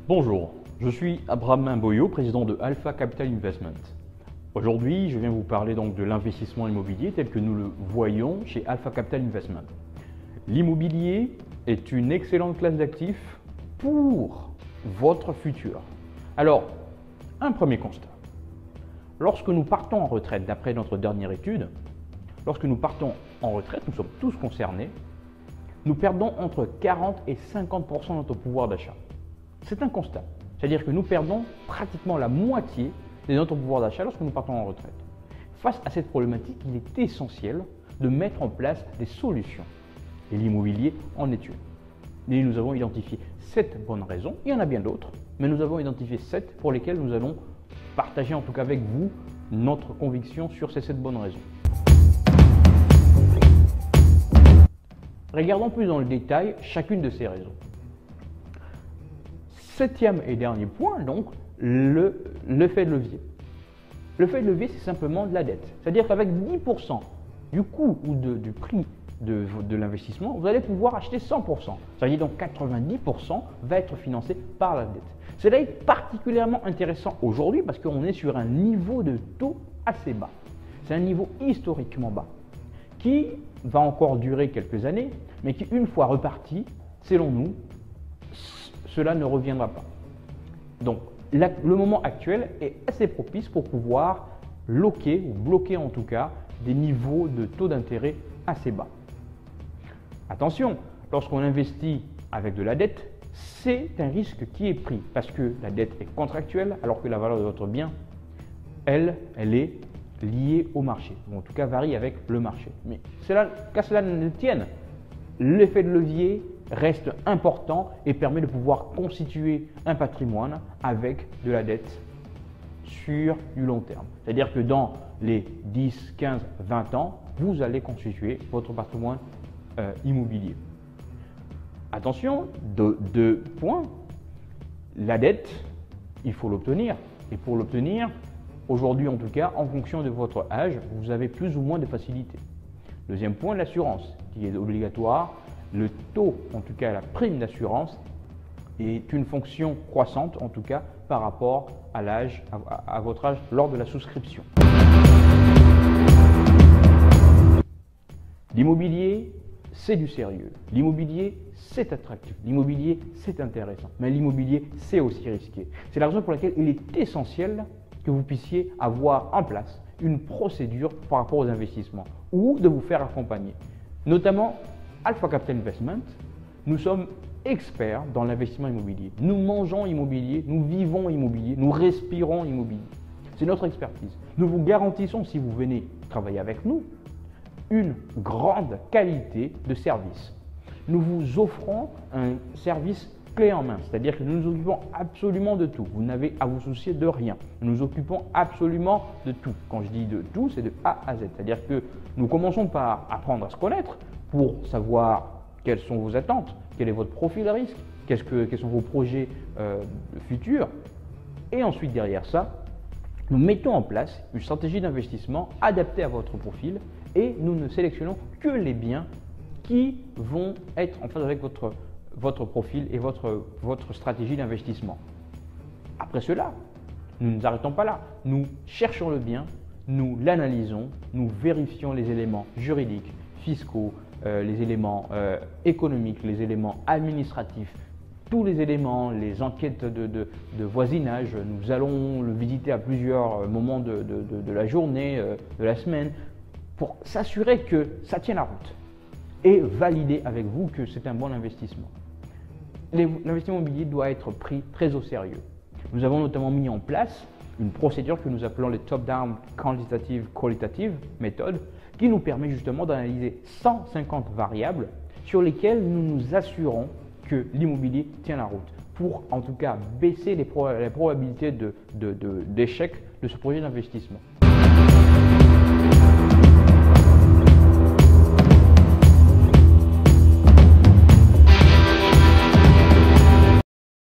Bonjour, je suis Abraham Boyo, président de Alpha Capital Investment. Aujourd'hui, je viens vous parler donc de l'investissement immobilier tel que nous le voyons chez Alpha Capital Investment. L'immobilier est une excellente classe d'actifs pour votre futur. Alors, un premier constat. Lorsque nous partons en retraite, d'après notre dernière étude, lorsque nous partons en retraite, nous sommes tous concernés, nous perdons entre 40 et 50% de notre pouvoir d'achat. C'est un constat, c'est-à-dire que nous perdons pratiquement la moitié de notre pouvoir d'achat lorsque nous partons en retraite. Face à cette problématique, il est essentiel de mettre en place des solutions. Et l'immobilier en est une. Et nous avons identifié 7 bonnes raisons, il y en a bien d'autres, mais nous avons identifié 7 pour lesquelles nous allons partager en tout cas avec vous notre conviction sur ces 7 bonnes raisons. Regardons plus dans le détail chacune de ces raisons. Septième et dernier point, donc, l'effet de levier. L'effet de levier, c'est simplement de la dette. C'est-à-dire qu'avec 10% du coût ou du prix de l'investissement, vous allez pouvoir acheter 100%. Ça veut dire donc 90% va être financé par la dette. Cela est particulièrement intéressant aujourd'hui parce qu'on est sur un niveau de taux assez bas. C'est un niveau historiquement bas qui va encore durer quelques années, mais qui, une fois reparti, selon nous, cela ne reviendra pas. Donc, le moment actuel est assez propice pour pouvoir loquer ou bloquer en tout cas des niveaux de taux d'intérêt assez bas. Attention, lorsqu'on investit avec de la dette, c'est un risque qui est pris parce que la dette est contractuelle alors que la valeur de votre bien, elle est liée au marché, ou en tout cas varie avec le marché. Mais qu'à cela ne tienne, l'effet de levier reste important et permet de pouvoir constituer un patrimoine avec de la dette sur du long terme. C'est-à-dire que dans les 10, 15, 20 ans, vous allez constituer votre patrimoine immobilier. Attention, deux points. La dette, il faut l'obtenir. Et pour l'obtenir, aujourd'hui en tout cas, en fonction de votre âge, vous avez plus ou moins de facilité. Deuxième point, l'assurance, qui est obligatoire. Le taux, en tout cas la prime d'assurance, est une fonction croissante, en tout cas par rapport à l'âge, à votre âge lors de la souscription. L'immobilier, c'est du sérieux. L'immobilier, c'est attractif. L'immobilier, c'est intéressant. Mais l'immobilier, c'est aussi risqué. C'est la raison pour laquelle il est essentiel que vous puissiez avoir en place une procédure par rapport aux investissements ou de vous faire accompagner. Notamment, Alpha Capital Investment, nous sommes experts dans l'investissement immobilier. Nous mangeons immobilier, nous vivons immobilier, nous respirons immobilier. C'est notre expertise. Nous vous garantissons, si vous venez travailler avec nous, une grande qualité de service. Nous vous offrons un service clé en main, c'est-à-dire que nous nous occupons absolument de tout. Vous n'avez à vous soucier de rien. Nous nous occupons absolument de tout. Quand je dis de tout, c'est de A à Z. C'est-à-dire que nous commençons par apprendre à se connaître pour savoir quelles sont vos attentes, quel est votre profil à risque, quels sont vos projets futurs. Et ensuite, derrière ça, nous mettons en place une stratégie d'investissement adaptée à votre profil et nous ne sélectionnons que les biens qui vont être en phase avec votre profil et votre stratégie d'investissement. Après cela, nous ne nous arrêtons pas là. Nous cherchons le bien, nous l'analysons, nous vérifions les éléments juridiques, fiscaux, les éléments économiques, les éléments administratifs, tous les éléments, les enquêtes de voisinage. Nous allons le visiter à plusieurs moments de la journée, de la semaine, pour s'assurer que ça tient la route et valider avec vous que c'est un bon investissement. L'investissement immobilier doit être pris très au sérieux. Nous avons notamment mis en place une procédure que nous appelons les top-down quantitative méthode, qui nous permet justement d'analyser 150 variables sur lesquelles nous nous assurons que l'immobilier tient la route pour en tout cas baisser les probabilités d'échec de ce projet d'investissement.